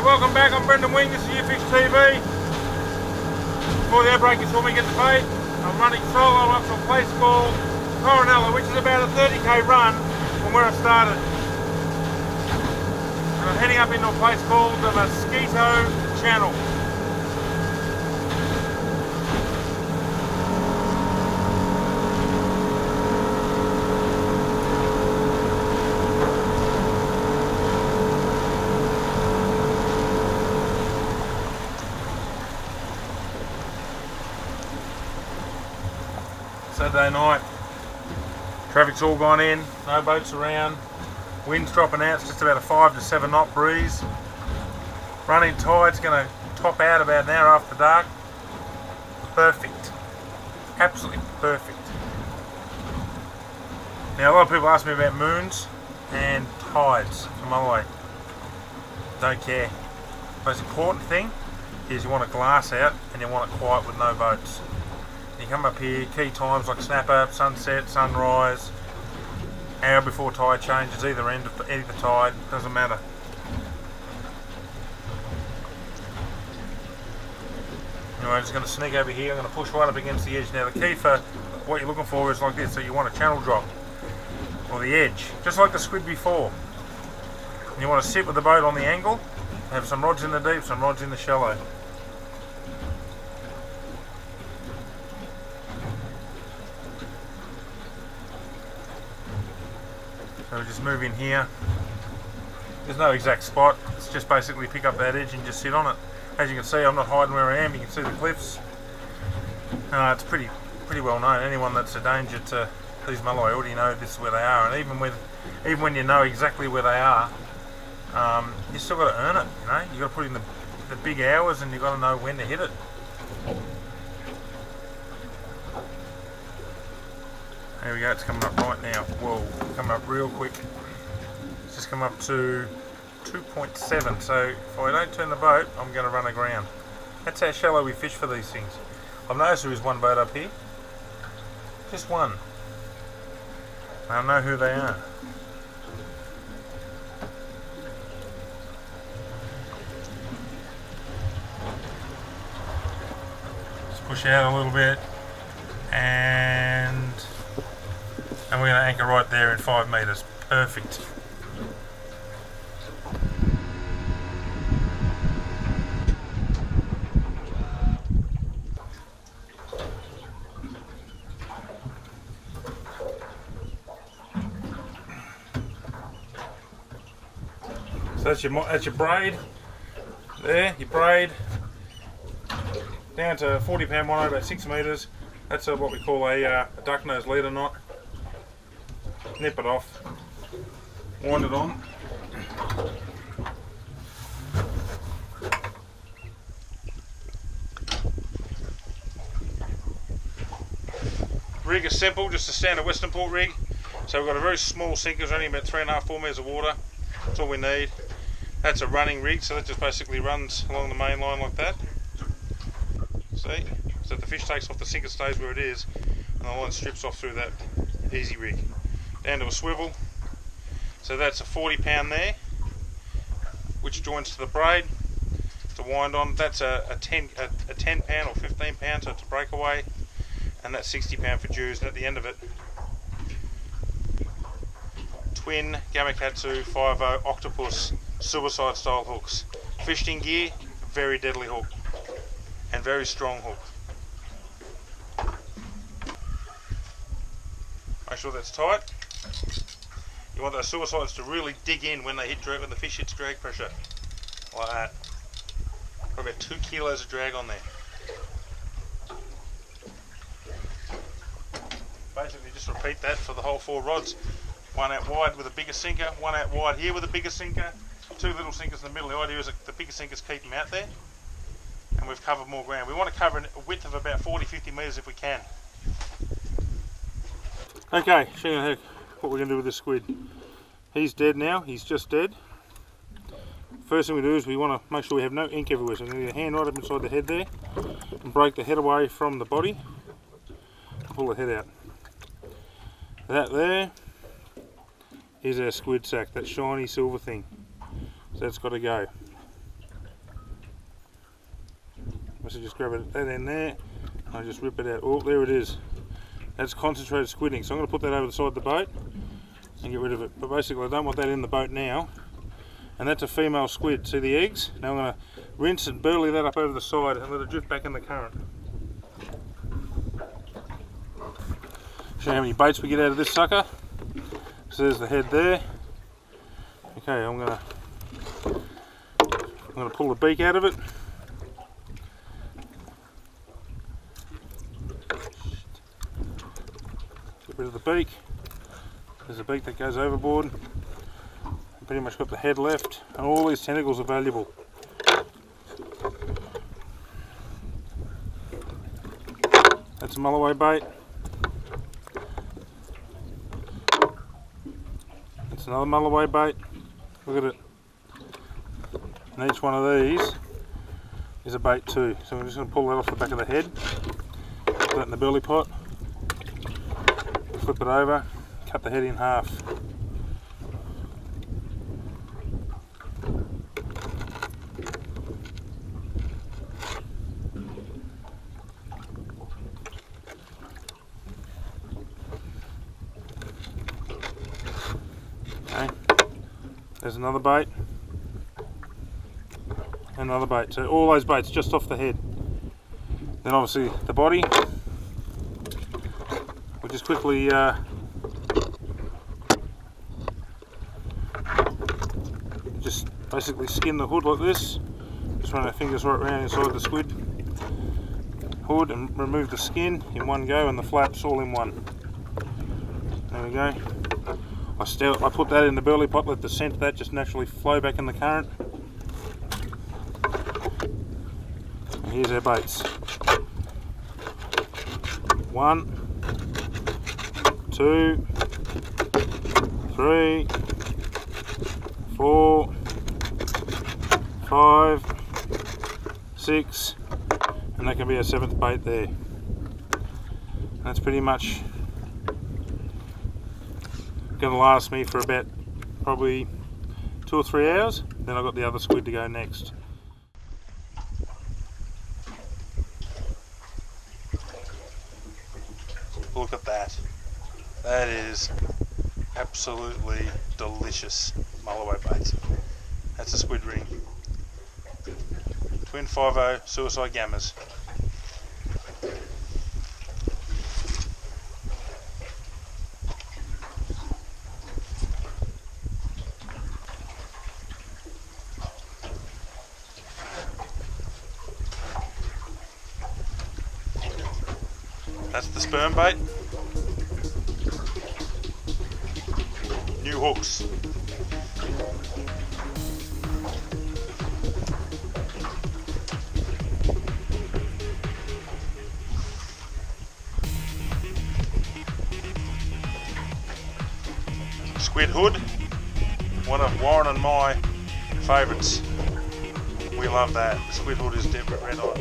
Welcome back, I'm Winga, this is YouFishTV. Before the outbreak you saw me get the bait. I'm running solo up to a place called Coronella, which is about a 30k run from where I started. And I'm heading up into a place called the Mosquito Channel. Saturday night, traffic's all gone in, no boats around, wind's dropping out, it's just about a 5 to 7 knot breeze. Running tide's going to top out about an hour after dark. Perfect, absolutely perfect. Now a lot of people ask me about moons and tides from Mulloway. Don't care. The most important thing is you want a glass out and you want it quiet with no boats. You come up here, key times like snap up, sunset, sunrise, hour before tide changes, either end of either tide, doesn't matter. Anyway, I'm just going to sneak over here, I'm going to push right up against the edge. Now the key for what you're looking for is like this, so you want a channel drop, or the edge, just like the squid before. And you want to sit with the boat on the angle, have some rods in the deep, some rods in the shallow. So we just move in here. There's no exact spot, it's just basically pick up that edge and just sit on it. As you can see, I'm not hiding where I am, you can see the cliffs. It's pretty well known. Anyone that's a danger to these Mulloway already know this is where they are, and even when you know exactly where they are, you still got to earn it, you know? You've got to put in the big hours and you've got to know when to hit it. There we go, it's coming up right now. Whoa, coming up real quick. It's just come up to 2.7, so if I don't turn the boat, I'm going to run aground. That's how shallow we fish for these things. I've noticed there is one boat up here. Just one. I know who they are. Just push out a little bit, and we're going to anchor right there in 5 metres. Perfect. So that's your braid. There, your braid. Down to 40 pound mono, about 6 metres. That's what we call a duck nose leader knot. Nip it off, wind it on. Rig is simple, just a standard Western port rig. So we've got a very small sinker, it's only about 3.5 to 4 metres of water. That's all we need. That's a running rig, so that just basically runs along the main line like that. See? So the fish takes off, the sinker stays where it is, and the line strips off through that easy rig. Down to a swivel, so that's a 40 pound there, which joins to the braid to wind on. That's a 10 pound or 15 pound, so it's a breakaway, and that's 60 pound for Jews. And at the end of it, twin Gamakatsu 5.0 octopus suicide style hooks. Fished in gear, very deadly hook, and very strong hook. Make sure that's tight. You want those suicides to really dig in when they hit drag, when the fish hits drag pressure, like that. Got about 2 kilos of drag on there. Basically, just repeat that for the whole 4 rods. One out wide with a bigger sinker, one out wide here with a bigger sinker, 2 little sinkers in the middle. The idea is that the bigger sinkers keep them out there, and we've covered more ground. We want to cover a width of about 40-50 metres if we can. Okay, show you what we're going to do with this squid. He's dead now, he's just dead. First thing we do is we want to make sure we have no ink everywhere. So I'm going to get a hand right up inside the head there and break the head away from the body and pull the head out. That there is our squid sack, that shiny silver thing. So that's got to go. basically just grab it that end there, and I just rip it out. Oh, there it is. That's concentrated squidding, so I'm going to put that over the side of the boat and get rid of it. But basically I don't want that in the boat now. And that's a female squid. See the eggs? Now I'm going to rinse and burley that up over the side and let it drift back in the current. Show you how many baits we get out of this sucker. So there's the head there. Okay, I'm going to pull the beak out of it. Get rid of the beak. There's a beak that goes overboard. Pretty much got the head left, and all these tentacles are valuable. That's a mulloway bait. That's another mulloway bait. Look at it. And each one of these is a bait too. So we're just going to pull that off the back of the head, put that in the burley pot, flip it over, cut the head in half. Okay, there's another bait, another bait. So all those baits just off the head. Then obviously the body, we'll just quickly just basically skin the hood like this. Just run our fingers right around inside the squid hood and remove the skin in one go, and the flaps all in one. There we go. I put that in the burley pot, let the scent of that just naturally flow back in the current. And here's our baits. 1, 2, 3, 4, 5, 6, and that can be our 7th bait there. And that's pretty much going to last me for about probably 2 or 3 hours. Then I've got the other squid to go next. Look at that. That is absolutely delicious mulloway bait. That's a squid ring. Twin 5.0 suicide gammas. That's the sperm bait. New hooks. Squid hood, one of Warren and my favourites. We love that. The squid hood is definitely red hot.